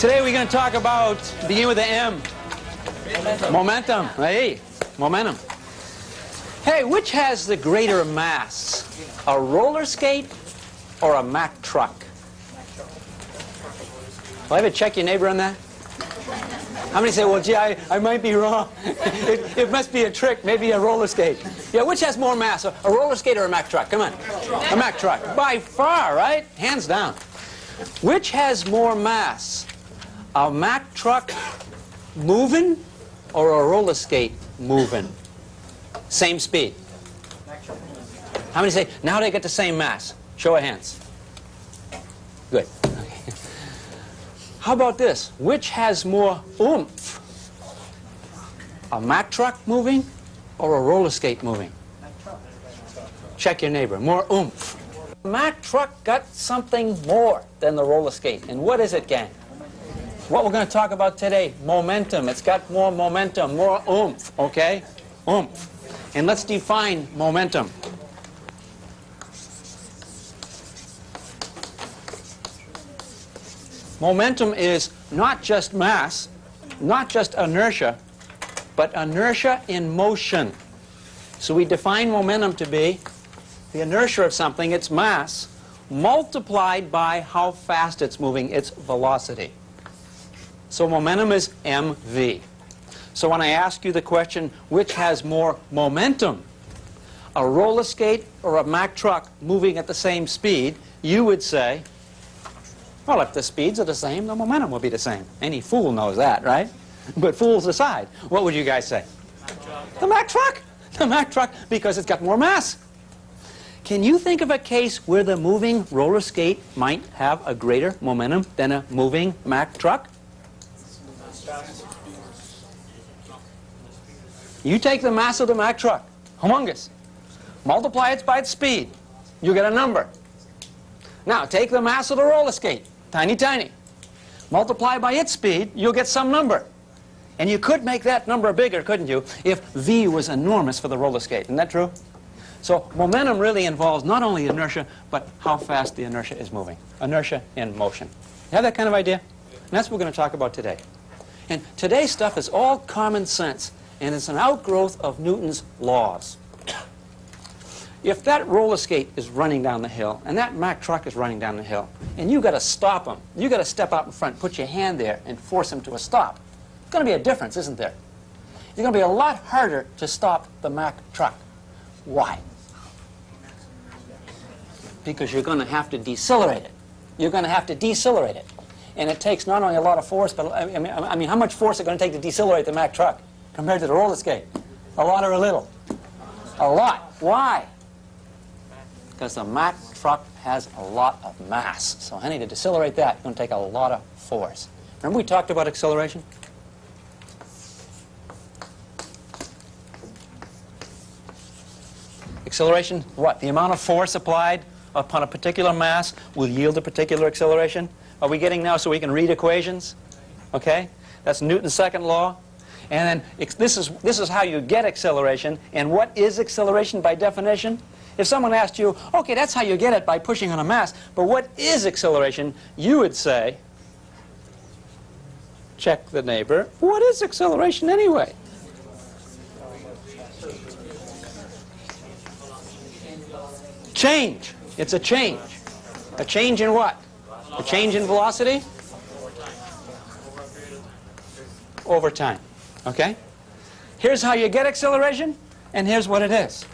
Today we're going to talk about, begin with the M. Momentum. Hey, momentum. Hey, which has the greater mass? A roller skate or a Mack truck? Will I ever check your neighbor on that? How many say, well, gee, I might be wrong. It must be a trick, maybe a roller skate. Yeah, which has more mass, a roller skate or a Mack truck? Come on. A Mack truck. By far, right? Hands down. Which has more mass? A Mack truck moving or a roller skate moving? Same speed. How many say, now they get the same mass? Show of hands. Good. Okay. How about this? Which has more oomph? A Mack truck moving or a roller skate moving? Check your neighbor. More oomph. The Mack truck got something more than the roller skate. And what is it, gang? What we're going to talk about today, momentum. It's got more momentum, more oomph, okay? Oomph. And let's define momentum. Momentum is not just mass, not just inertia, but inertia in motion. So we define momentum to be the inertia of something, its mass, multiplied by how fast it's moving, its velocity. So momentum is mv. So when I ask you the question, which has more momentum, a roller skate or a Mack truck moving at the same speed, you would say, well, if the speeds are the same, the momentum will be the same. Any fool knows that, right? But fools aside, what would you guys say? The Mack truck. The Mack truck, because it's got more mass. Can you think of a case where the moving roller skate might have a greater momentum than a moving Mack truck? You take the mass of the Mack truck, humongous, multiply it by its speed, you get a number. Now take the mass of the roller skate, tiny, tiny, multiply by its speed, you'll get some number. And you could make that number bigger, couldn't you, if V was enormous for the roller skate. Isn't that true? So momentum really involves not only inertia, but how fast the inertia is moving. Inertia in motion. You have that kind of idea? And that's what we're going to talk about today. And today's stuff is all common sense, and it's an outgrowth of Newton's laws. If that roller skate is running down the hill, and that Mack truck is running down the hill, and you've got to stop them, you've got to step out in front, put your hand there, and force them to a stop, there's going to be a difference, isn't there? It's going to be a lot harder to stop the Mack truck. Why? Because you're going to have to decelerate it. You're going to have to decelerate it. And it takes not only a lot of force, but I mean, how much force is it going to take to decelerate the Mack truck compared to the roller skate? A lot or a little? A lot. Why? Because the Mack truck has a lot of mass. So, honey, to decelerate that, it's going to take a lot of force. Remember we talked about acceleration? Acceleration, what? The amount of force applied upon a particular mass will yield a particular acceleration. Are we getting now so we can read equations? Okay? That's Newton's second law. And then this is how you get acceleration. And what is acceleration by definition? If someone asked you, okay, that's how you get it by pushing on a mass, but what is acceleration? You would say, check the neighbor, what is acceleration anyway? Change. It's a change. A change in what? A change in velocity? Over time. Okay? Here's how you get acceleration, and here's what it is.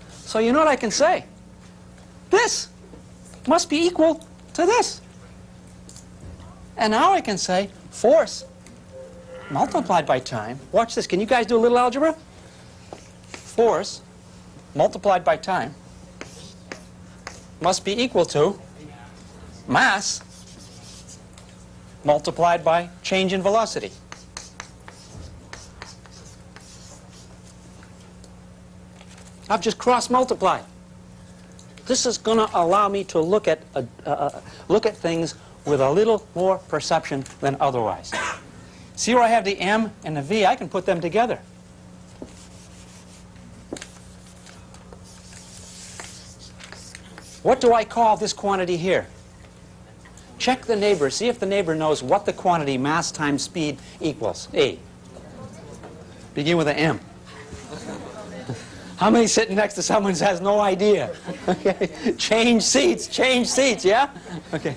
So you know what I can say? This must be equal to this. And now I can say force multiplied by time. Watch this. Can you guys do a little algebra? Force multiplied by time must be equal to mass multiplied by change in velocity. I've just cross-multiplied. This is going to allow me to look at things with a little more perception than otherwise. See where I have the M and the V? I can put them together. What do I call this quantity here? Check the neighbor. See if the neighbor knows what the quantity mass times speed equals. A. Begin with an M. How many sitting next to someone who has no idea? Okay. Change seats, yeah? Okay.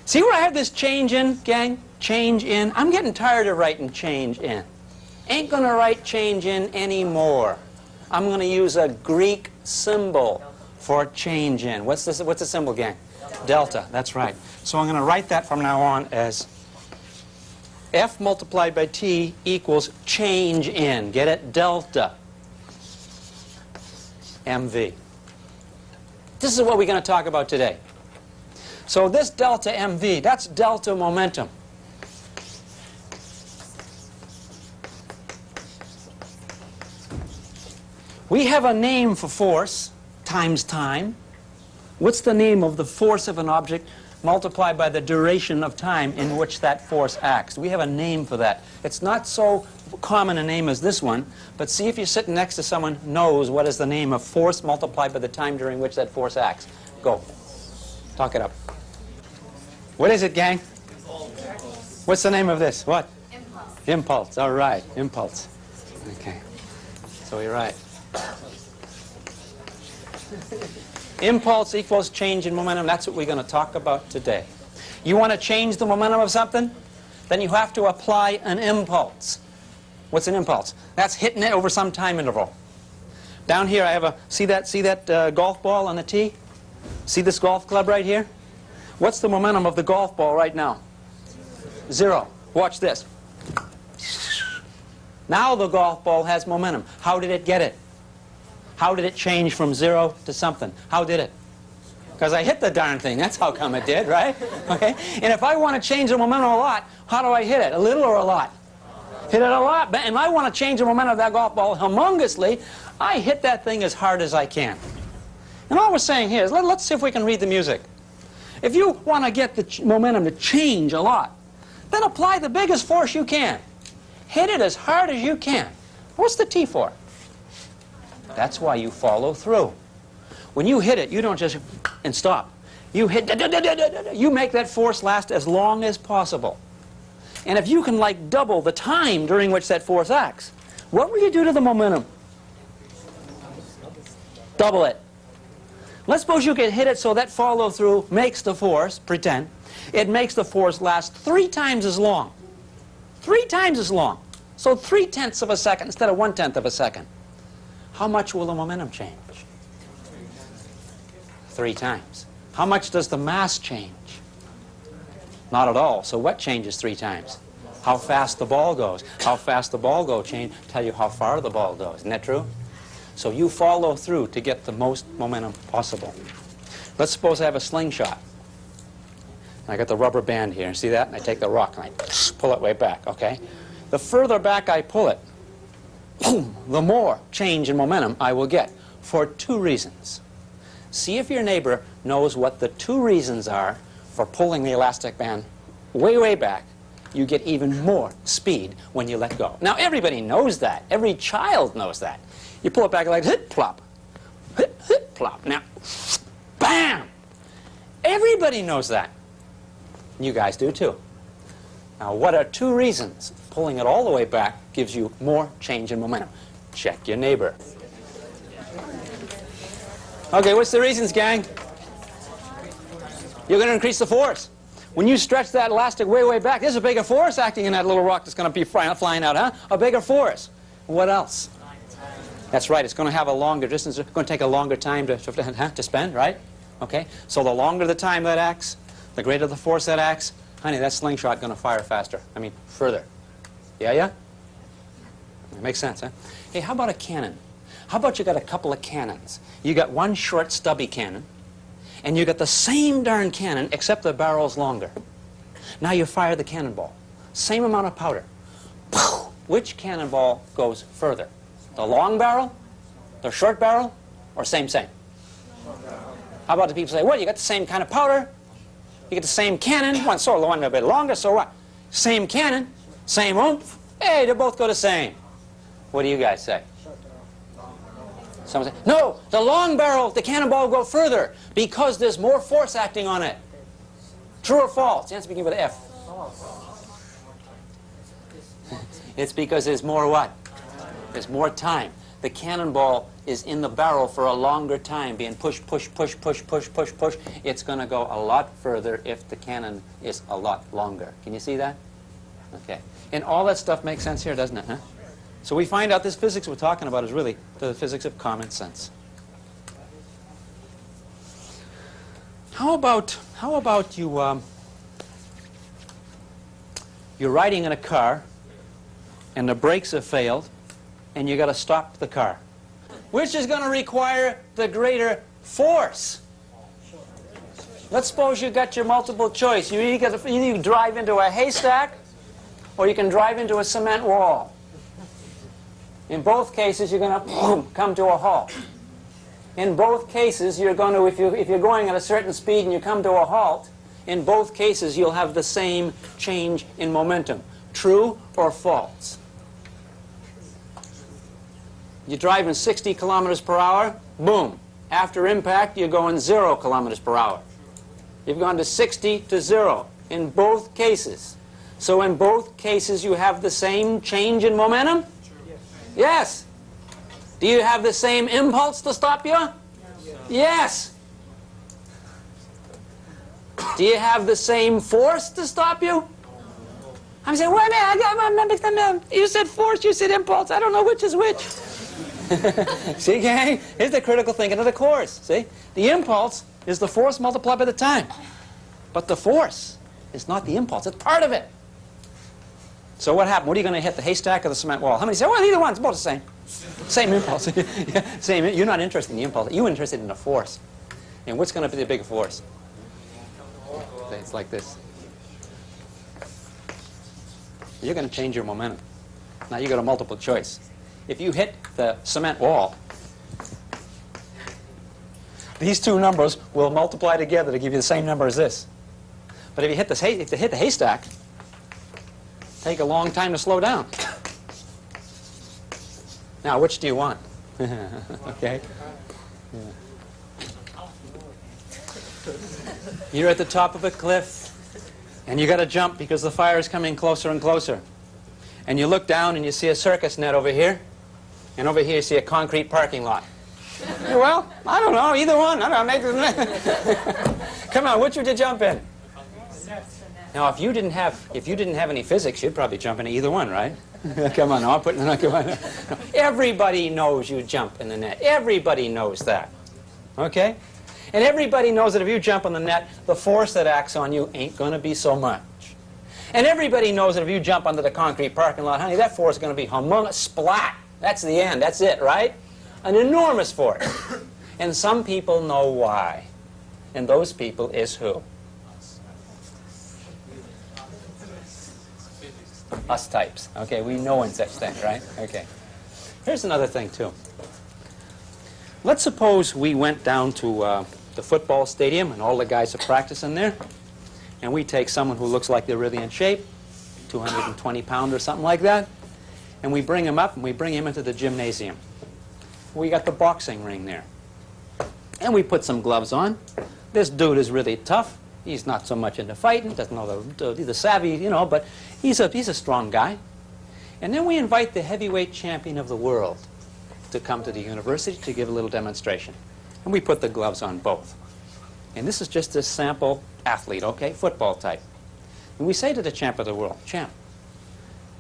See where I have this change in, gang? Change in. I'm getting tired of writing change in. Ain't going to write change in anymore. I'm going to use a Greek symbol for change in. What's the symbol, gang? Delta. That's right. So I'm going to write that from now on as F multiplied by T equals change in. Get it? Delta. MV. This is what we're going to talk about today. So this delta MV, that's delta momentum. We have a name for force times time. What's the name of the force of an object multiplied by the duration of time in which that force acts? We have a name for that. It's not so common a name as this one, but see if you're sitting next to someone who knows what is the name of force multiplied by the time during which that force acts. Go. Talk it up. What is it, gang? What's the name of this? What? Impulse. Impulse. All right. Impulse. Okay. So you're right. Impulse equals change in momentum. That's what we're going to talk about today. You want to change the momentum of something? Then you have to apply an impulse. What's an impulse? That's hitting it over some time interval. Down here I have a, see that golf ball on the tee? See this golf club right here? What's the momentum of the golf ball right now? 0. Watch this. Now the golf ball has momentum. How did it get it? How did it change from 0 to something? How did it? Because I hit the darn thing. That's how come it did, right? Okay. And if I want to change the momentum a lot, how do I hit it? A little or a lot? Hit it a lot. And I want to change the momentum of that golf ball humongously. I hit that thing as hard as I can. And all we're saying here is, let's see if we can read the music. If you want to get the momentum to change a lot, then apply the biggest force you can. Hit it as hard as you can. What's the T for? That's why you follow through. When you hit it, you don't just and stop. You hit, you make that force last as long as possible. And if you can like double the time during which that force acts, what will you do to the momentum? Double it. Let's suppose you can hit it so that follow through makes the force, pretend, it makes the force last 3 times as long. 3 times as long. So 3/10 of a second instead of 1/10 of a second. How much will the momentum change? 3 times. How much does the mass change? Not at all. So what changes 3 times? How fast the ball goes. How fast the ball goes tell you how far the ball goes. Isn't that true? So you follow through to get the most momentum possible. Let's suppose I have a slingshot. I got the rubber band here. See that? And I take the rock and I pull it way back. Okay? The further back I pull it, the more change in momentum I will get for 2 reasons. See if your neighbor knows what the 2 reasons are for pulling the elastic band way, way back. You get even more speed when you let go. Now, everybody knows that. Every child knows that. You pull it back like hit, plop. Hit, hit, plop. Now, bam! Everybody knows that. You guys do too. Now, what are 2 reasons pulling it all the way back gives you more change in momentum? Check your neighbor. Okay, what's the reasons, gang? You're going to increase the force. When you stretch that elastic way, way back, there's a bigger force acting in that little rock that's going to be flying out, huh? A bigger force. What else? That's right, it's going to have a longer distance. It's going to take a longer time to spend, right? Okay, so the longer the time that acts, the greater the force that acts, honey, that slingshot going to fire faster. I mean, further. Yeah, yeah? That makes sense, huh? Hey, how about a cannon? How about you got a couple of cannons? You got one short, stubby cannon, and you got the same darn cannon, except the barrel's longer. Now you fire the cannonball. Same amount of powder. Which cannonball goes further? The long barrel, the short barrel, or same? How about the people say, well, you got the same kind of powder, you get the same cannon, one a bit longer, so what? Same cannon, same oomph, hey, they both go the same. What do you guys say? Someone say, no, the long barrel, the cannonball will go further because there's more force acting on it. True or false? The answer begins with F. It's because there's more what? There's more time. The cannonball is in the barrel for a longer time, being push, push, push, push, push, push, push. It's going to go a lot further if the cannon is a lot longer. Can you see that? Okay. And all that stuff makes sense here, doesn't it? Huh? So we find out this physics we're talking about is really the physics of common sense. How about you, you're riding in a car and the brakes have failed and you got to stop the car. Which is going to require the greater force? Let's suppose you got your multiple choice. You either drive into a haystack or you can drive into a cement wall. In both cases, you're going to come to a halt. In both cases, you're going to, if you're going at a certain speed and you come to a halt, in both cases, you'll have the same change in momentum. True or false? You're driving 60 kilometers per hour, boom. After impact, you're going 0 kilometers per hour. You've gone to 60 to 0 in both cases. So in both cases, you have the same change in momentum? Yes. Do you have the same impulse to stop you? Yes. Do you have the same force to stop you? I'm saying, wait a minute, you said force, you said impulse. I don't know which is which. See, gang? Here's the critical thinking of the course. See? The impulse is the force multiplied by the time. But the force is not the impulse. It's part of it. So what happened? What are you going to hit, the haystack or the cement wall? How many say, well, either one, it's both the same. Same impulse. Yeah, same. You're not interested in the impulse. You're interested in the force. And what's going to be the bigger force? It's like this. You're going to change your momentum. Now you got a multiple choice. If you hit the cement wall, these two numbers will multiply together to give you the same number as this. But if you hit the haystack, take a long time to slow down. Now, which do you want? Okay. Yeah. You're at the top of a cliff, and you got to jump because the fire is coming closer and closer. And you look down and you see a circus net over here, and over here you see a concrete parking lot. Well, I don't know, either one. I don't know. Come on, which would you jump in? Now, if you didn't have any physics, you'd probably jump into either one, right? Come on, no, I'm putting no, come on. No. Everybody knows you jump in the net. Everybody knows that. Okay? And everybody knows that if you jump in the net, the force that acts on you ain't going to be so much. And everybody knows that if you jump onto the concrete parking lot, honey, that force is going to be humongous. Splat. That's the end. That's it, right? An enormous force. And some people know why. And those people is who? Us types. Okay, we know in such things, right? Okay. Here's another thing, too. Let's suppose we went down to the football stadium, and all the guys are practicing there, and we take someone who looks like they're really in shape, 220 pounds or something like that, and we bring him up, and we bring him into the gymnasium. We got the boxing ring there. And we put some gloves on. This dude is really tough. He's not so much into fighting, doesn't know the savvy, you know, but he's a strong guy. And then we invite the heavyweight champion of the world to come to the university to give a little demonstration. And we put the gloves on both. And this is just a sample athlete, okay, football type. And we say to the champ of the world, champ,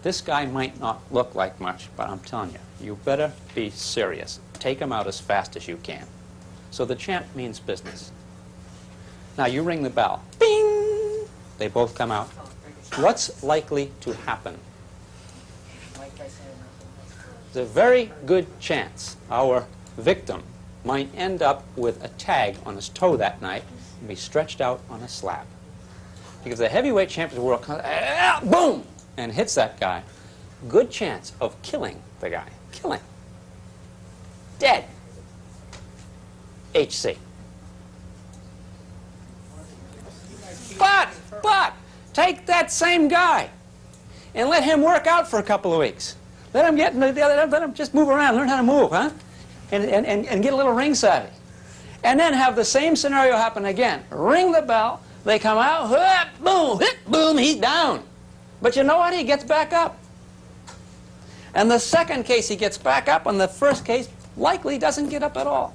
this guy might not look like much, but I'm telling you, you better be serious. Take him out as fast as you can. So the champ means business. Now you ring the bell. Bing! They both come out. What's likely to happen? There's a very good chance our victim might end up with a tag on his toe that night and be stretched out on a slab. Because the heavyweight champion of the world comes, boom, and hits that guy. Good chance of killing the guy. Killing. Dead. HC. But, take that same guy and let him work out for a couple of weeks. Let him just move around, learn how to move, huh? And get a little ring savvy. And then have the same scenario happen again. Ring the bell, They come out, whoop, boom, hit, boom, he's down. But you know what? He gets back up. And the second case, he gets back up, and the first case likely doesn't get up at all.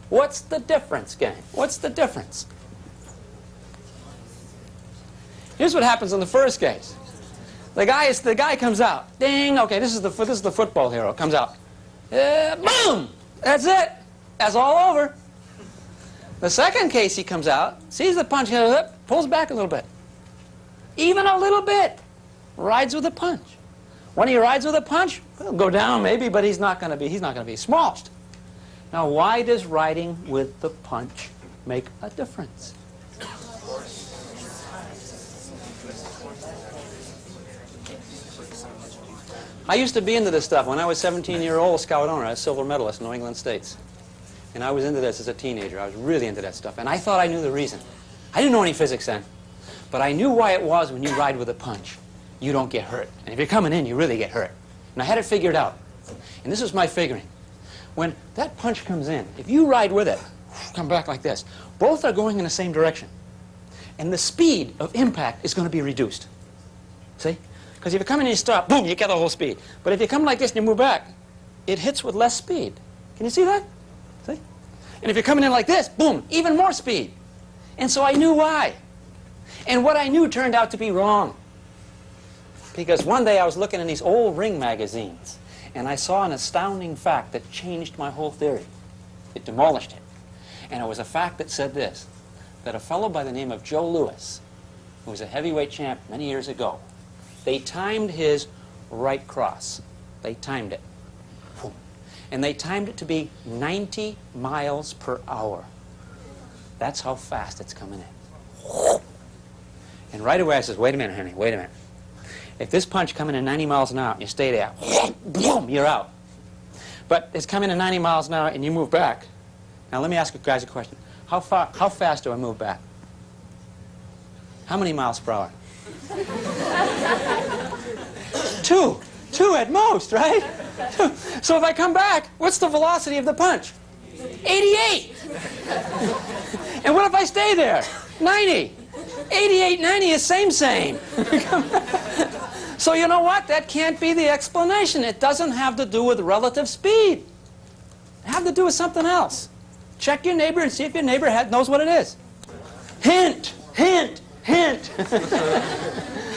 What's the difference, gang? What's the difference? Here's what happens in the first case. The guy comes out. Ding. Okay, this is the football hero. Comes out. Boom. That's it. That's all over. The second case, he comes out, sees the punch, pulls back a little bit. Even a little bit. Rides with a punch. When he rides with a punch, he'll go down maybe, but he's not going to be smashed. Now, why does riding with the punch make a difference? I used to be into this stuff. When I was 17-year-old scout owner, I was a silver medalist in New England States. And I was into this as a teenager. I was really into that stuff. And I thought I knew the reason. I didn't know any physics then. But I knew why it was when you ride with a punch, you don't get hurt. And if you're coming in, you really get hurt. And I had it figured out. And this was my figuring. When that punch comes in, if you ride with it, come back like this, both are going in the same direction. And the speed of impact is going to be reduced. See? Because if you come in and you stop, boom, you get the whole speed. But if you come like this and you move back, it hits with less speed. Can you see that? See? And if you're coming in like this, boom, even more speed. And so I knew why. And what I knew turned out to be wrong. Because one day I was looking in these old ring magazines, and I saw an astounding fact that changed my whole theory. It demolished it. And it was a fact that said this, that a fellow by the name of Joe Louis, who was a heavyweight champ many years ago, they timed his right cross. They timed it. And they timed it to be 90 miles per hour. That's how fast it's coming in. And right away I says, wait a minute, honey, wait a minute. If this punch coming in 90 miles an hour and you stay there, boom, you're out. But it's coming in 90 miles an hour and you move back. Now let me ask you guys a question. How fast do I move back? How many miles per hour? 2 at most, right? So if I come back, what's the velocity of the punch? 88. And what if I stay there? 90. 88, 90 is same. So you know what? That can't be the explanation. It doesn't have to do with relative speed. It has to do with something else. Check your neighbor and see if your neighbor knows what it is. Hint, hint, hint.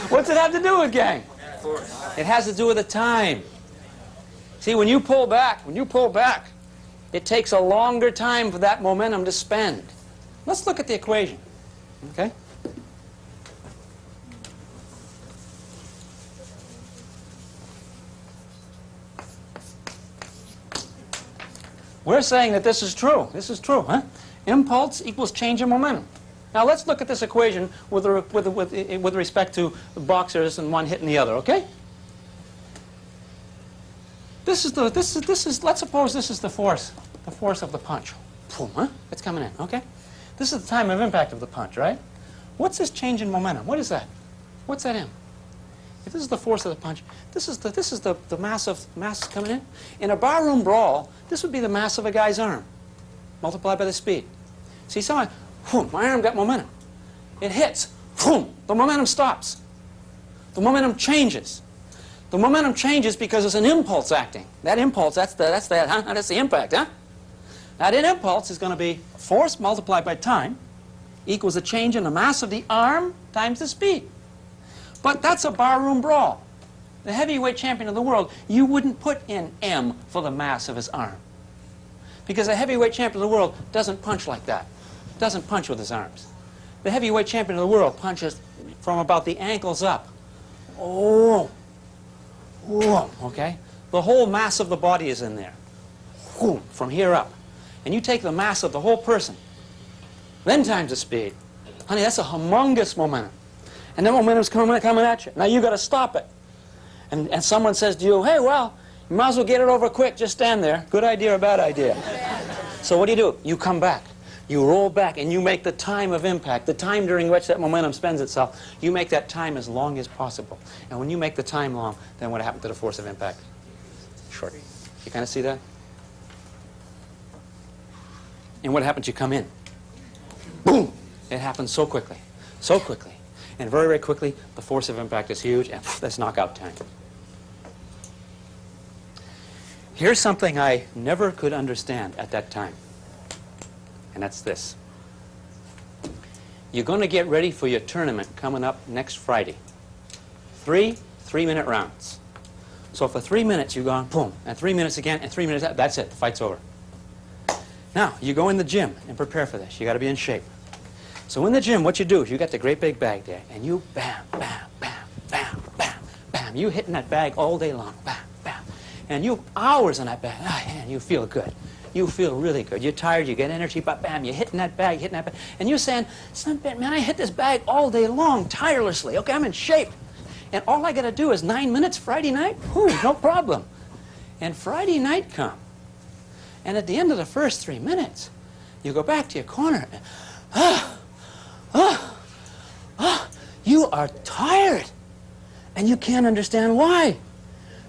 What's it have to do with, gang? It has to do with the time. See, when you pull back, it takes a longer time for that momentum to spend. Let's look at the equation, okay? We're saying that this is true. This is true, huh? Impulse equals change in momentum. Now let's look at this equation with respect to the boxers and one hitting the other, okay? Let's suppose this is the force of the punch. Boom, huh? It's coming in, okay? This is the time of impact of the punch, right? What's this change in momentum? What is that? What's that in? If this is the force of the punch, this is the mass coming in. In a barroom brawl, this would be the mass of a guy's arm multiplied by the speed. See, boom, my arm got momentum. It hits, boom, the momentum stops. The momentum changes. The momentum changes because it's an impulse acting. That impulse, that's the impact, huh? That impulse is going to be force multiplied by time equals a change in the mass of the arm times the speed. But that's a barroom brawl. The heavyweight champion of the world, you wouldn't put in M for the mass of his arm. Because the heavyweight champion of the world doesn't punch like that. Doesn't punch with his arms. The heavyweight champion of the world punches from about the ankles up. Oh, okay? The whole mass of the body is in there. From here up. And you take the mass of the whole person, then times the speed. Honey, that's a humongous momentum. And that momentum's coming at you. Now you've got to stop it. And someone says to you, hey, well, you might as well get it over quick. Just stand there. Good idea or bad idea? So what do? You come back. You roll back and you make the time of impact, the time during which that momentum spends itself, you make that time as long as possible. And when you make the time long, then what happens to the force of impact? Short. You kind of see that? And what happens? You come in. Boom! It happens so quickly. So quickly. And very, very quickly, the force of impact is huge, and that's knockout time. Here's something I never could understand at that time, and that's this. You're going to get ready for your tournament coming up next Friday. 3 3-minute rounds. So for 3 minutes, you're going, boom, and 3 minutes again, and 3 minutes, that's it, the fight's over. Now, you go in the gym and prepare for this. You got to be in shape. So in the gym, what you do is you got the great big bag there, and you bam, bam, bam, bam, bam, bam. You hitting that bag all day long, bam, bam. And you hours on that bag, and you feel good. You feel really good. You're tired, you get energy, but bam, you're hitting that bag, And you're saying, son, man, I hit this bag all day long, tirelessly. Okay, I'm in shape. And all I got to do is 9 minutes Friday night? Whew, no problem. And Friday night come. And at the end of the first 3 minutes, you go back to your corner. And, you are tired. And you can't understand why.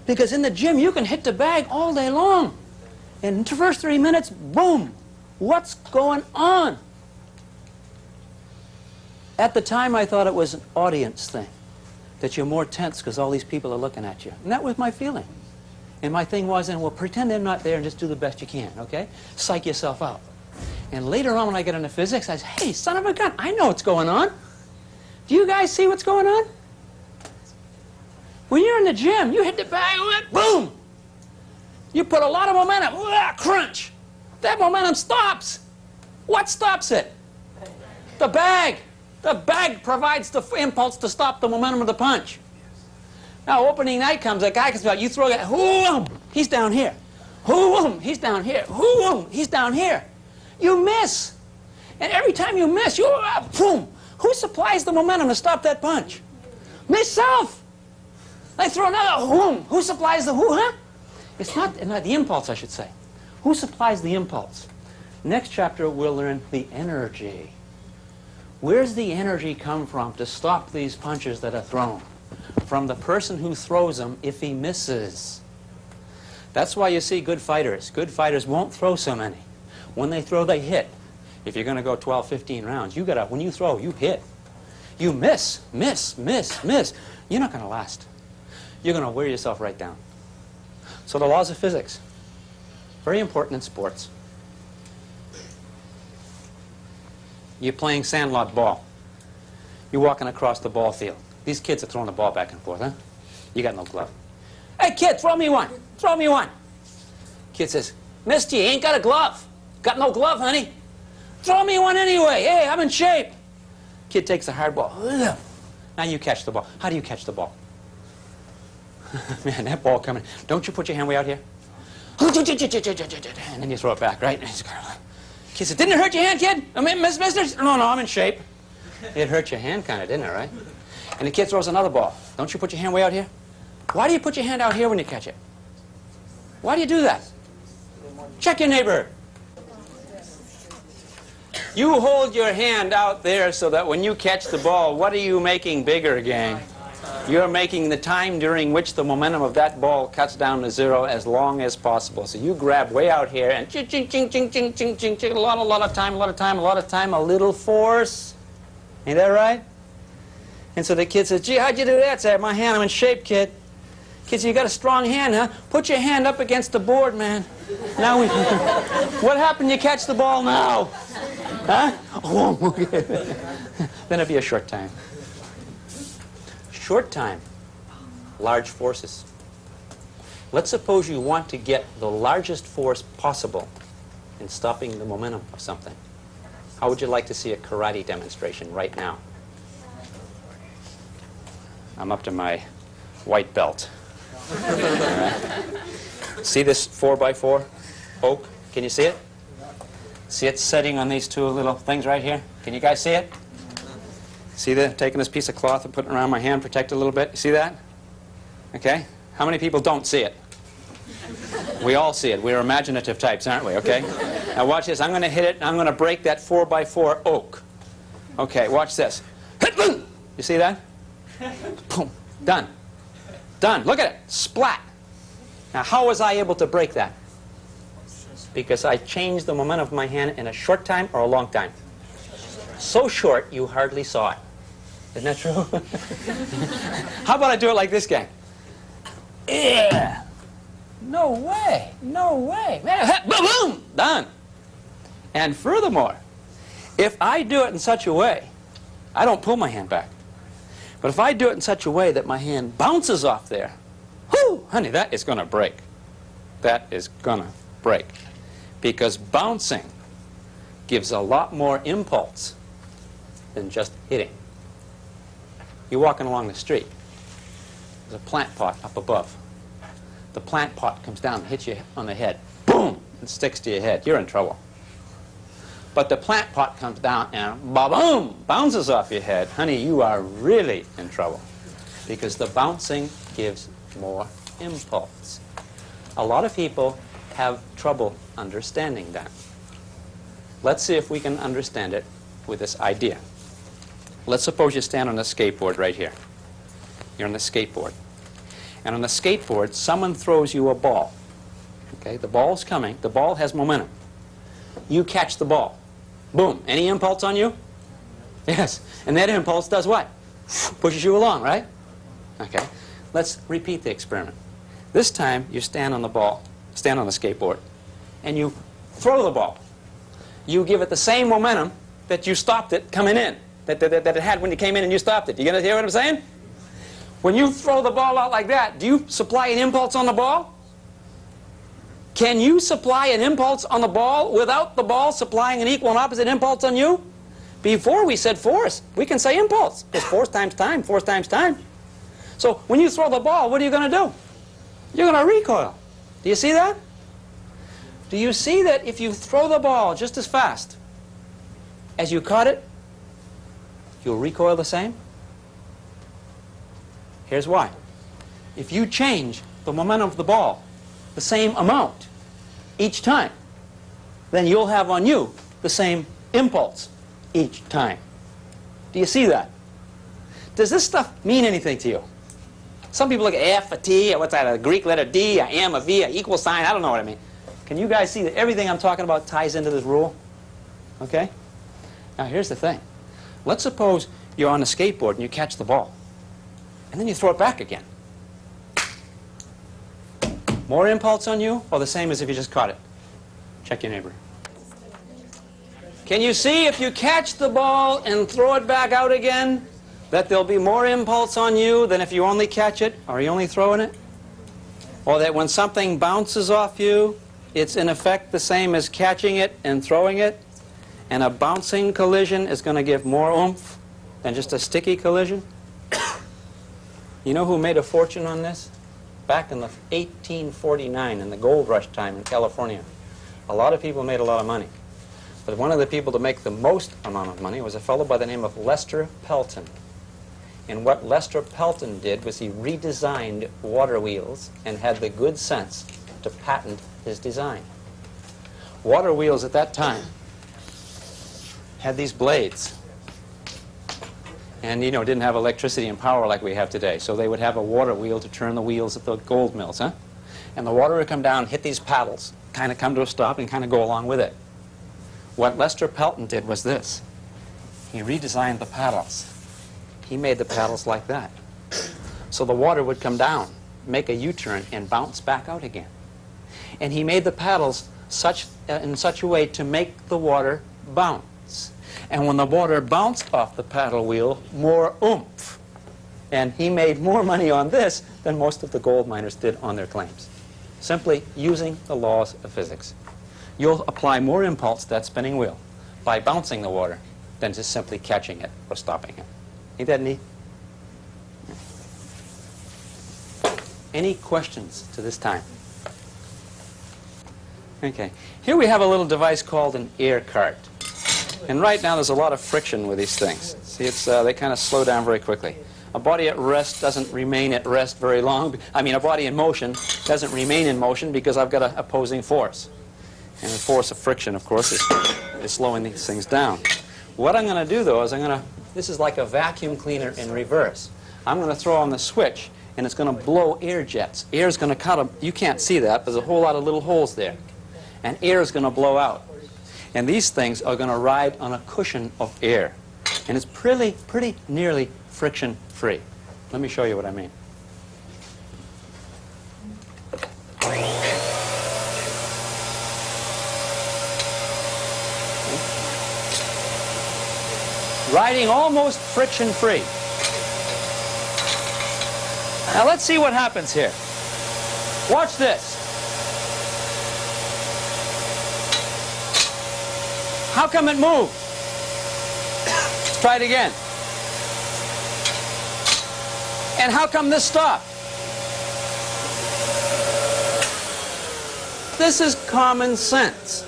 Because in the gym, you can hit the bag all day long. And in the first 3 minutes, boom. What's going on? At the time, I thought it was an audience thing. That you're more tense because all these people are looking at you. And that was my feeling. And my thing was, well, pretend they're not there and just do the best you can, okay? Psych yourself out. And later on when I get into physics, I say, hey, son of a gun, I know what's going on. Do you guys see what's going on? When you're in the gym, you hit the bag, boom! You put a lot of momentum, crunch! That momentum stops. What stops it? The bag. The bag provides the impulse to stop the momentum of the punch. Now, opening night comes, a guy comes out, you throw it, whoom, he's down here. Whoom, he's down here. Whoom, he's down here. You miss. And every time you miss, you, boom. Who supplies the momentum to stop that punch? Myself. I throw another, whoom. Who supplies the who, huh? It's not the impulse, I should say. Who supplies the impulse? Next chapter, we'll learn the energy. Where's the energy come from to stop these punches that are thrown? From the person who throws them if he misses. That's why you see good fighters. Good fighters won't throw so many. When they throw, they hit. If you're going to go 12, 15 rounds, you gotta, when you throw, you hit. You miss, miss, miss, miss. You're not going to last. You're going to wear yourself right down. So the laws of physics, very important in sports. You're playing sandlot ball. You're walking across the ball field. These kids are throwing the ball back and forth, huh? You got no glove. Hey, kid, throw me one. Throw me one. Kid says, mister, you ain't got a glove. Got no glove, honey. Throw me one anyway. Hey, I'm in shape. Kid takes the hard ball. Now you catch the ball. How do you catch the ball? Man, that ball coming. Don't you put your hand way out here? And then you throw it back, right? Kid said, didn't it hurt your hand, kid? I mean, mister? No, I'm in shape. It hurt your hand kind of, didn't it, right? And the kid throws another ball. Don't you put your hand way out here? Why do you put your hand out here when you catch it? Why do you do that? Check your neighbor. You hold your hand out there so that when you catch the ball, what are you making bigger, gang? You're making the time during which the momentum of that ball cuts down to zero as long as possible. So you grab way out here and ching, ching, ching, ching, ching, ching, ching, ching, a lot of time, a little force. Ain't that right? And so the kid says, gee, how'd you do that? Say, my hand, I'm in shape, kid. Kid says, you got a strong hand, huh? Put your hand up against the board, man. Now we, what happened? You catch the ball now. Huh? Oh, okay. Then it'll be a short time. Short time, large forces. Let's suppose you want to get the largest force possible in stopping the momentum of something. How would you like to see a karate demonstration right now? I'm up to my white belt. All right. See this 4x4 oak? Can you see it? See it setting on these two little things right here? Can you guys see it? See that? Taking this piece of cloth and putting it around my hand, protect it a little bit. See that? Okay? How many people don't see it? We all see it. We're imaginative types, aren't we? Okay? Now watch this. I'm going to hit it, and I'm going to break that 4x4 oak. Okay, watch this. You see that? Boom. Done. Done. Look at it. Splat. Now, how was I able to break that? Because I changed the momentum of my hand in a short time or a long time? So short, you hardly saw it. Isn't that true? How about I do it like this gang? Yeah. No way. No way. Boom, boom. Done. And furthermore, if I do it in such a way, I don't pull my hand back. But if I do it in such a way that my hand bounces off there, whoo, honey, that is going to break. That is going to break. Because bouncing gives a lot more impulse than just hitting. You're walking along the street. There's a plant pot up above. The plant pot comes down and hits you on the head. Boom! And sticks to your head. You're in trouble. But the plant pot comes down and ba-boom! Bounces off your head. Honey, you are really in trouble. Because the bouncing gives more impulse. A lot of people have trouble understanding that. Let's see if we can understand it with this idea. Let's suppose you stand on a skateboard right here. You're on the skateboard. And on the skateboard, someone throws you a ball. Okay, the ball's coming. The ball has momentum. You catch the ball. Boom. Any impulse on you? Yes. And that impulse does what? Pushes you along, right? Okay. Let's repeat the experiment. This time, you stand on the skateboard, and you throw the ball. You give it the same momentum that you stopped it coming in, that it had when you came in and you stopped it. You gonna hear what I'm saying? When you throw the ball out like that, do you supply an impulse on the ball? Can you supply an impulse on the ball without the ball supplying an equal and opposite impulse on you? Before we said force. We can say impulse. It's force times time, force times time. So when you throw the ball, what are you going to do? You're going to recoil. Do you see that? Do you see that if you throw the ball just as fast as you caught it, you'll recoil the same? Here's why. If you change the momentum of the ball the same amount each time, then you'll have on you the same impulse each time. Do you see that? Does this stuff mean anything to you? Some people look at F, a T, what's that, a Greek letter D, a M, a V, a equal sign, I don't know what I mean. Can you guys see that everything I'm talking about ties into this rule? Okay? Now here's the thing. Let's suppose you're on a skateboard and you catch the ball. And then you throw it back again. More impulse on you, or the same as if you just caught it? Check your neighbor. Can you see if you catch the ball and throw it back out again, that there'll be more impulse on you than if you only catch it, or you only throwing it? Or that when something bounces off you, it's in effect the same as catching it and throwing it, and a bouncing collision is going to give more oomph than just a sticky collision? You know who made a fortune on this? Back in the 1849, in the gold rush time in California. A lot of people made a lot of money. But one of the people to make the most amount of money was a fellow by the name of Lester Pelton. And what Lester Pelton did was he redesigned water wheels and had the good sense to patent his design. Water wheels at that time had these blades. And, you know, didn't have electricity and power like we have today. So they would have a water wheel to turn the wheels at the gold mills, huh? And the water would come down, hit these paddles, kind of come to a stop and kind of go along with it. What Lester Pelton did was this. He redesigned the paddles. He made the paddles like that. So the water would come down, make a U-turn, and bounce back out again. And he made the paddles in such a way to make the water bounce. And when the water bounced off the paddle wheel, more oomph. And he made more money on this than most of the gold miners did on their claims. Simply using the laws of physics. You'll apply more impulse to that spinning wheel by bouncing the water than just simply catching it or stopping it. Ain't that neat? Any questions to this time? Okay. Here we have a little device called an air cart. And right now there's a lot of friction with these things. See, they kind of slow down very quickly. A body at rest doesn't remain at rest very long. I mean, a body in motion doesn't remain in motion because I've got an opposing force. And the force of friction, of course, is slowing these things down. What I'm going to do, though, is this is like a vacuum cleaner in reverse. I'm going to throw on the switch, and it's going to blow air jets. Air is going to cut them. You can't see that. There's a whole lot of little holes there. And air is going to blow out. And these things are going to ride on a cushion of air. And it's pretty nearly friction-free. Let me show you what I mean. Riding almost friction-free. Now let's see what happens here. Watch this. How come it moved? Let's try it again. And how come this stopped? This is common sense.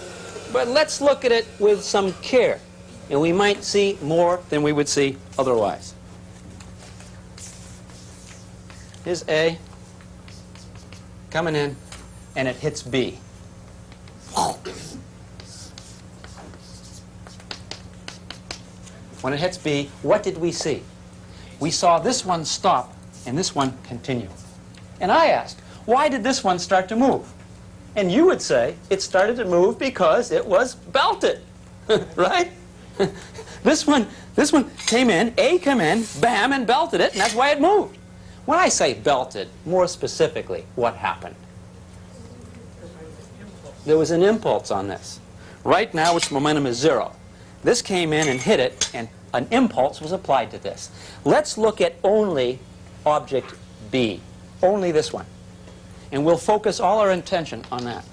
But let's look at it with some care, and we might see more than we would see otherwise. Here's A coming in, and it hits B. When it hits B, what did we see? We saw this one stop and this one continue. And I asked, why did this one start to move? And you would say it started to move because it was belted, right? This one came in, A came in, bam, and belted it, and that's why it moved. When I say belted, more specifically, what happened? There was an impulse on this. Right now, its momentum is 0. This came in and hit it, and an impulse was applied to this. Let's look at only object B, only this one. And we'll focus all our attention on that.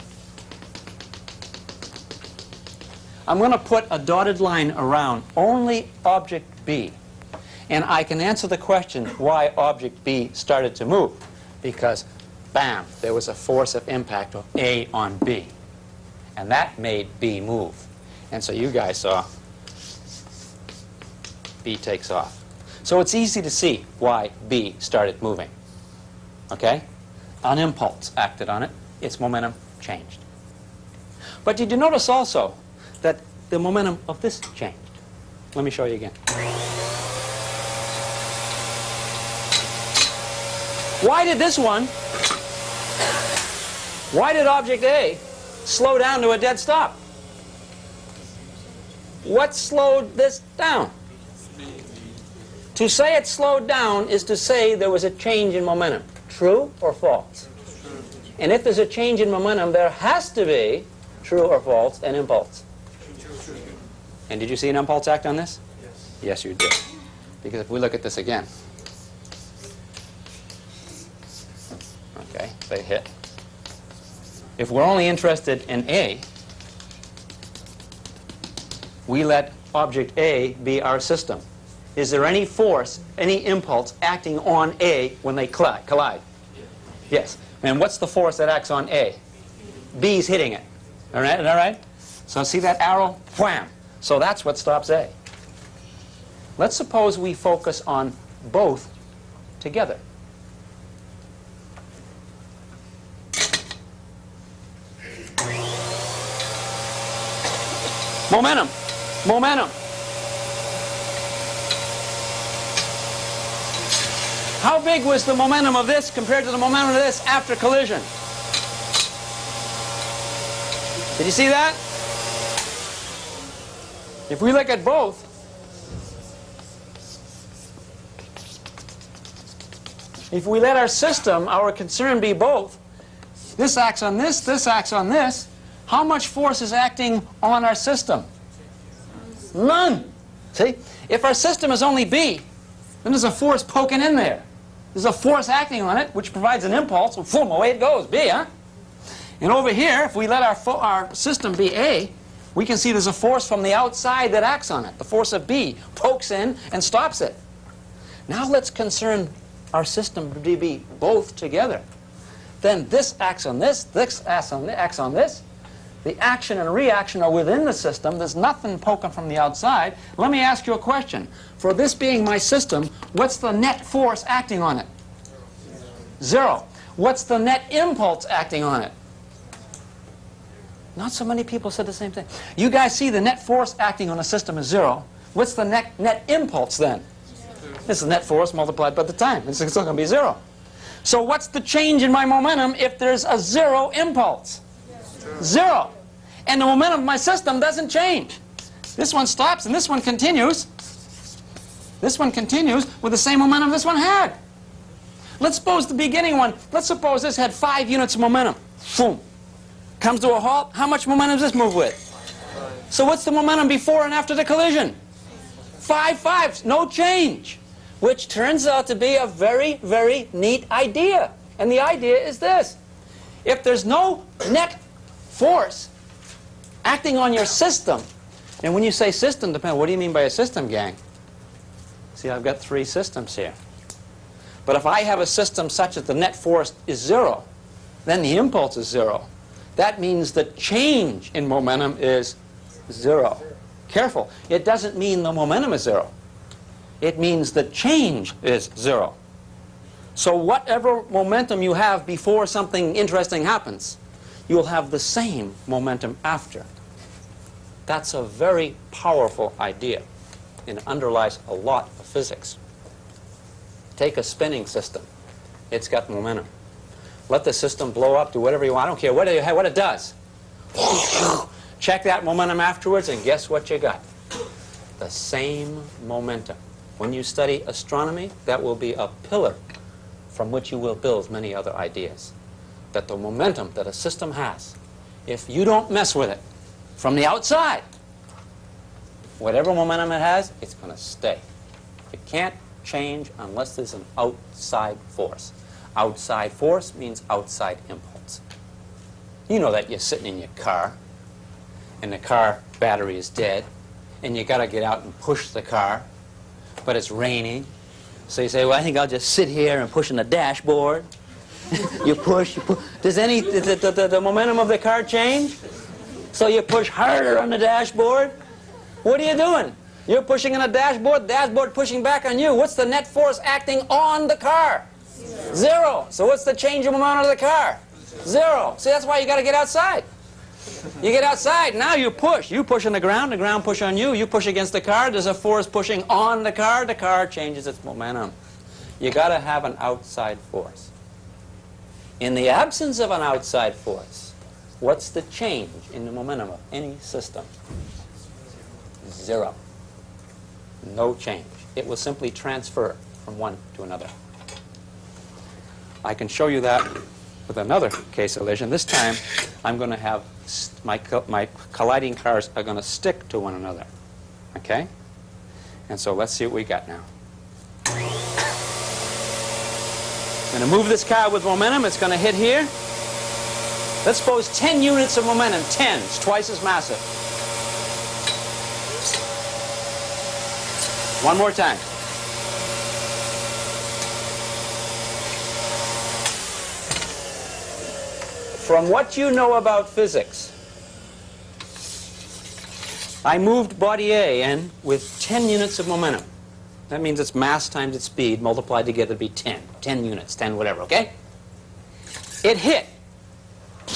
I'm going to put a dotted line around only object B. And I can answer the question why object B started to move. Because, bam, there was a force of impact of A on B. And that made B move. And so you guys saw B takes off. So it's easy to see why B started moving. Okay? An impulse acted on it. Its momentum changed. But did you notice also that the momentum of this changed? Let me show you again. Why did this one, why did object A slow down to a dead stop? What slowed this down? To say it slowed down is to say there was a change in momentum. True or false? And if there's a change in momentum, there has to be, true or false, an impulse. And did you see an impulse act on this? Yes. Yes, you did. Because if we look at this again, okay, they hit. If we're only interested in A, we let object A be our system. Is there any force, any impulse acting on A when they collide? Yes. And what's the force that acts on A? B's hitting it. All right? Is that right? So see that arrow? Wham! So that's what stops A. Let's suppose we focus on both together. Momentum. Momentum. How big was the momentum of this compared to the momentum of this after collision? Did you see that? If we look at both, if we let our system, our concern be both, this acts on this, this acts on this, how much force is acting on our system? None. See? If our system is only B, then there's a force poking in there. There's a force acting on it, which provides an impulse, and boom, away it goes, B, huh? And over here, if we let our system be A, we can see there's a force from the outside that acts on it. The force of B pokes in and stops it. Now let's concern our system to be both together. Then this acts on this, this acts on this. The action and reaction are within the system. There's nothing poking from the outside. Let me ask you a question. For this being my system, what's the net force acting on it? 0. What's the net impulse acting on it? Not so many people said the same thing. You guys see the net force acting on a system is 0. What's the net impulse then? This is net force multiplied by the time. It's still going to be 0. So what's the change in my momentum if there's a 0 impulse? 0. And the momentum of my system doesn't change. This one stops and this one continues. This one continues with the same momentum this one had. Let's suppose the beginning one, let's suppose this had 5 units of momentum. Boom. Comes to a halt. How much momentum does this move with? So what's the momentum before and after the collision? 5 fives, no change. Which turns out to be a very, very neat idea. And the idea is this. If there's no net force acting on your system, and when you say system, what do you mean by a system, gang? See, I've got 3 systems here. But if I have a system such that the net force is 0, then the impulse is 0. That means the change in momentum is 0. Careful, it doesn't mean the momentum is 0. It means the change is 0. So whatever momentum you have before something interesting happens, you'll have the same momentum after. That's a very powerful idea, and it underlies a lot of physics. Take a spinning system. It's got momentum. Let the system blow up, do whatever you want. I don't care what it does. Check that momentum afterwards, and guess what you got? The same momentum. When you study astronomy, that will be a pillar from which you will build many other ideas. That the momentum that a system has, if you don't mess with it from the outside, whatever momentum it has, it's going to stay. It can't change unless there's an outside force. Outside force means outside impulse. You know that you're sitting in your car, and the car battery is dead, and you got to get out and push the car, but it's raining. So you say, well, I think I'll just sit here and push on the dashboard. You push, you push. Does the momentum of the car change? So you push harder on the dashboard. What are you doing? You're pushing on the dashboard pushing back on you. What's the net force acting on the car? 0. So what's the change in momentum of the car? 0. See, that's why you got to get outside. You get outside, now you push. You push on the ground push on you. You push against the car, there's a force pushing on the car changes its momentum. You got to have an outside force. In the absence of an outside force, what's the change in the momentum of any system? 0. No change. It will simply transfer from one to another. I can show you that with another case of collision. This time, I'm going to have my colliding cars are going to stick to one another. Okay? And so let's see what we got now. I'm going to move this car with momentum. It's going to hit here. Let's suppose 10 units of momentum. 10. It's twice as massive. One more time. From what you know about physics, I moved body A in with 10 units of momentum. That means its mass times its speed multiplied together to be 10. 10 units, 10 whatever, okay? It hit.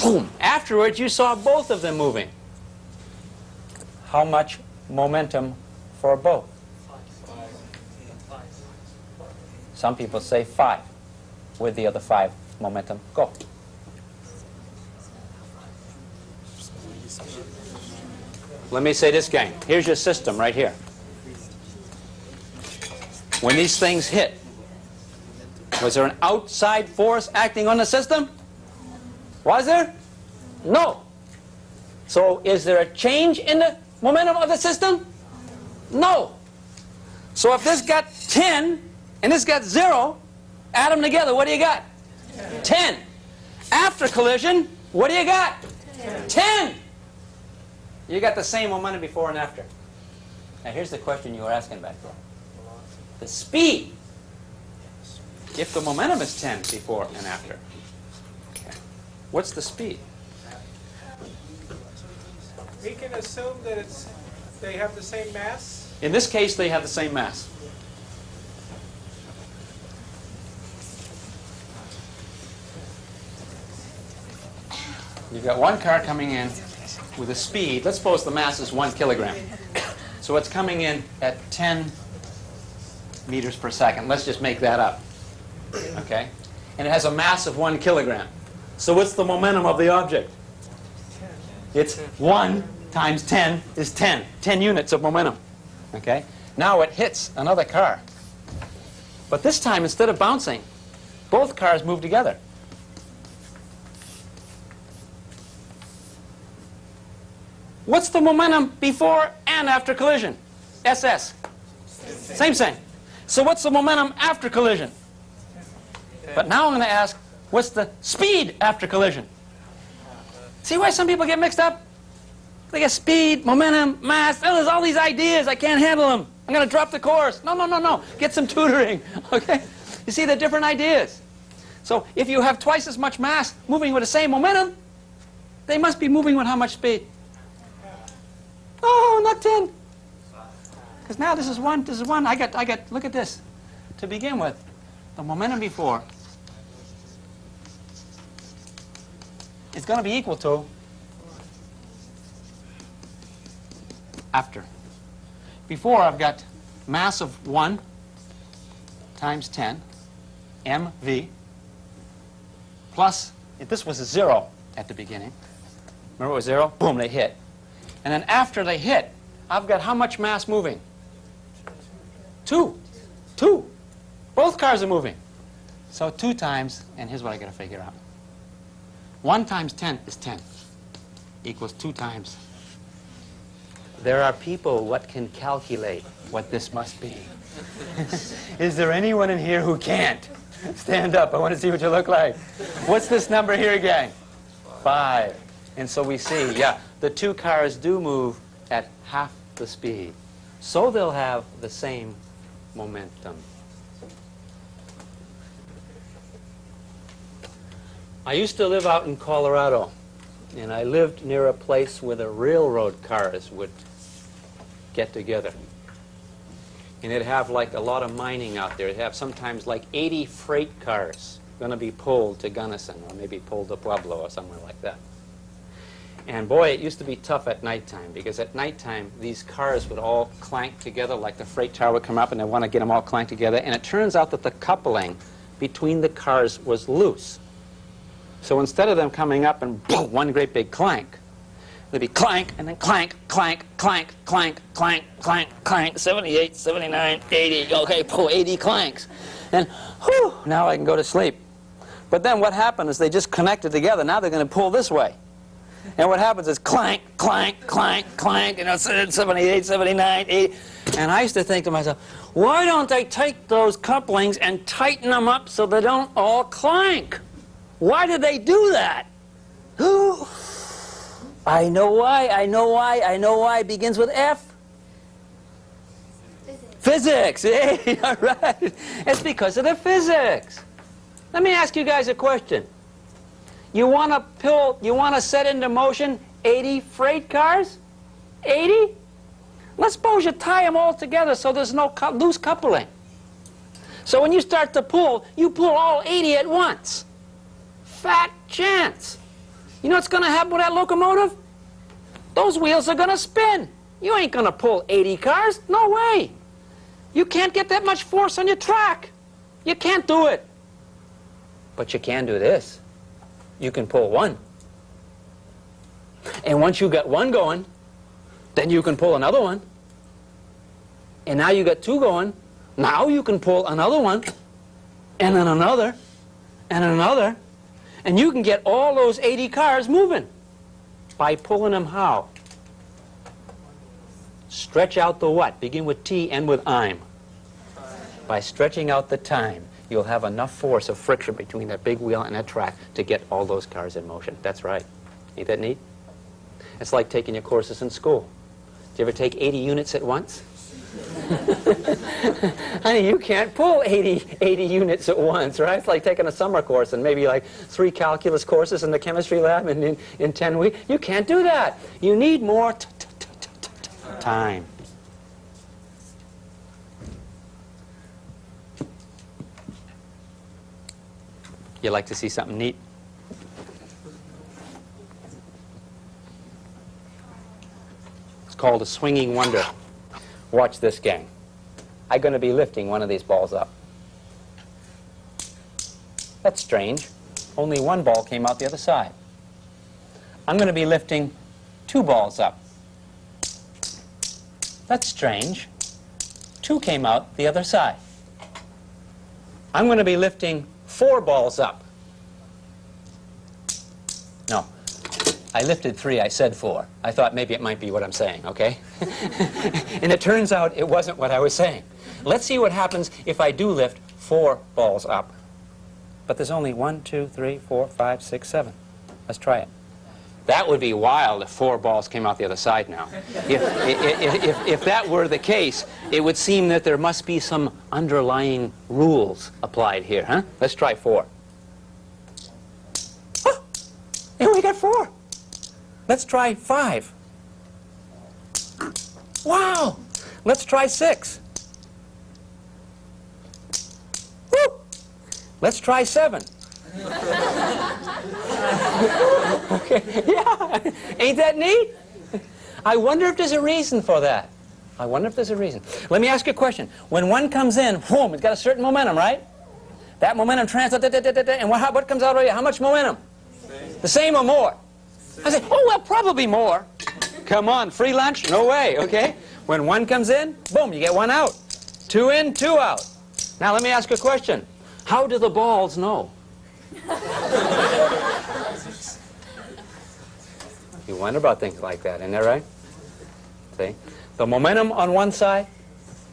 Boom. Afterwards, you saw both of them moving. How much momentum for both? 5. Some people say 5. Where'd the other 5 momentum go? Let me say this, gang. Here's your system right here. When these things hit, was there an outside force acting on the system? Was there? No. So is there a change in the momentum of the system? No. So if this got 10 and this got 0, add them together, what do you got? 10. After collision, what do you got? 10. You got the same momentum before and after. Now here's the question you were asking back there. The speed. If the momentum is 10 before and after, okay, what's the speed? We can assume that they have the same mass? In this case, they have the same mass. You've got one car coming in with a speed. Let's suppose the mass is 1 kilogram. So it's coming in at 10 meters per second. Let's just make that up. Okay? And it has a mass of 1 kilogram. So what's the momentum of the object? It's 1 times 10 is 10. 10 units of momentum. Okay? Now it hits another car. But this time, instead of bouncing, both cars move together. What's the momentum before and after collision? SS. Same thing. So what's the momentum after collision? But now I'm going to ask, what's the speed after collision? See why some people get mixed up? They get speed, momentum, mass. Oh, there's all these ideas. I can't handle them. I'm going to drop the course. No, no, no, no. Get some tutoring. Okay? You see the different ideas. So if you have twice as much mass moving with the same momentum, they must be moving with how much speed? Oh, not 10. Because now this is 1, this is 1. I got, look at this. To begin with, the momentum before is going to be equal to after. Before, I've got mass of 1 times 10, mv, plus, if this was a 0 at the beginning, remember it was 0? Boom, they hit. And then after they hit, I've got how much mass moving? 2. 2. Both cars are moving. So 2 times, and here's what I got to figure out. 1 times 10 is 10, equals 2 times. There are people what can calculate what this must be. Is there anyone in here who can't? Stand up. I want to see what you look like. What's this number here again? 5. And so we see, yeah, the 2 cars do move at half the speed. So they'll have the same momentum. I used to live out in Colorado, and I lived near a place where the railroad cars would get together. And it'd have like a lot of mining out there. It'd have sometimes like 80 freight cars going to be pulled to Gunnison, or maybe pulled to Pueblo or somewhere like that. And boy, it used to be tough at nighttime, because at nighttime these cars would all clank together, like the freight car would come up and they want to get them all clanked together. And it turns out that the coupling between the cars was loose. So instead of them coming up and boom, one great big clank, there'd be clank and then clank, clank, clank, clank, clank, clank, clank, 78, 79, 80. Okay, pull 80 clanks. And whew, now I can go to sleep. But then what happened is they just connected together. Now they're going to pull this way. And what happens is clank, clank, clank, clank, you know, 78, 79, 80. And I used to think to myself, why don't they take those couplings and tighten them up so they don't all clank? Why did they do that? Ooh. I know why, I know why, I know why. It begins with F. Physics. Hey, all right. It's because of the physics. Let me ask you guys a question. You want to set into motion 80 freight cars? 80? Let's suppose you tie them all together so there's no loose coupling. So when you start to pull, you pull all 80 at once. Fat chance. You know what's going to happen with that locomotive? Those wheels are going to spin. You ain't going to pull 80 cars. No way. You can't get that much force on your track. You can't do it. But you can do this. You can pull 1. And once you got 1 going, then you can pull another one. And now you got 2 going. Now you can pull another one, and then another, and another. And you can get all those 80 cars moving. By pulling them how? Stretch out the what? Begin with T, end with I'm. By stretching out the time, you'll have enough force of friction between that big wheel and that track to get all those cars in motion. That's right. Ain't that neat? It's like taking your courses in school. Do you ever take 80 units at once? Honey, you can't pull 80 units at once, right? It's like taking a summer course and maybe like 3 calculus courses in the chemistry lab in 10 weeks. You can't do that. You need more time. You like to see something neat? It's called a swinging wonder. Watch this, gang. I'm going to be lifting one of these balls up. That's strange. Only 1 ball came out the other side. I'm going to be lifting 2 balls up. That's strange. 2 came out the other side. I'm going to be lifting 4 balls up. No, I lifted 3, I said 4. I thought maybe it might be what I'm saying, okay? And it turns out it wasn't what I was saying. Let's see what happens if I do lift 4 balls up. But there's only 1, 2, 3, 4, 5, 6, 7. Let's try it. That would be wild if 4 balls came out the other side now. If that were the case, it would seem that there must be some underlying rules applied here, huh? Let's try 4. Oh, and we got 4. Let's try 5. Wow! Let's try 6. Woo! Let's try 7. Okay. Yeah, ain't that neat? I wonder if there's a reason for that. I wonder if there's a reason. Let me ask you a question. When 1 comes in, boom, it's got a certain momentum, right? That momentum translates, and what comes out of you? How much momentum? The same or more? I say, oh, well, probably more. Come on, free lunch? No way, okay? When 1 comes in, boom, you get 1 out. 2 in, 2 out. Now, let me ask you a question. How do the balls know? You wonder about things like that, isn't that right? See? The momentum on one side,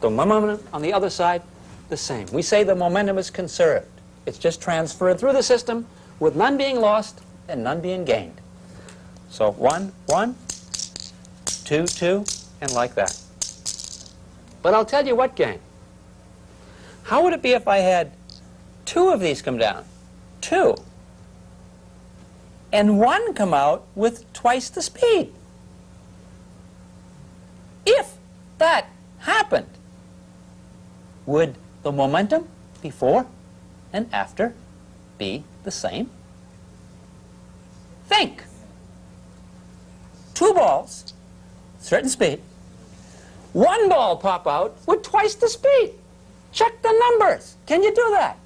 the momentum on the other side, the same. We say the momentum is conserved. It's just transferred through the system with none being lost and none being gained. So 1, 1, 2, 2, and like that. But I'll tell you what, gang. How would it be if I had 2 of these come down? 2. And 1 come out with twice the speed. If that happened, would the momentum before and after be the same? Think. 2 balls, certain speed. 1 ball pop out with twice the speed. Check the numbers. Can you do that?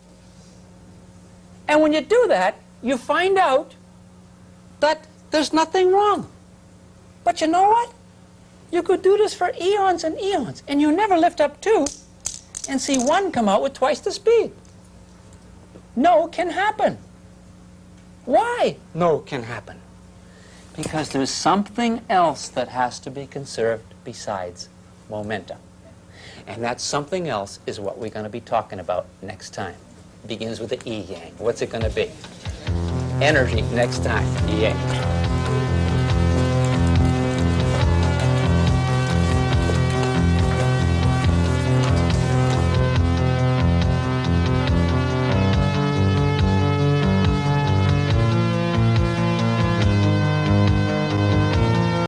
And when you do that, you find out that there's nothing wrong. But you know what? You could do this for eons and eons, and you never lift up 2 and see 1 come out with twice the speed. No can happen. Why no can happen? Because there's something else that has to be conserved besides momentum. And that something else is what we're going to be talking about next time. It begins with the E, gang. What's it going to be? Energy next time. Yay.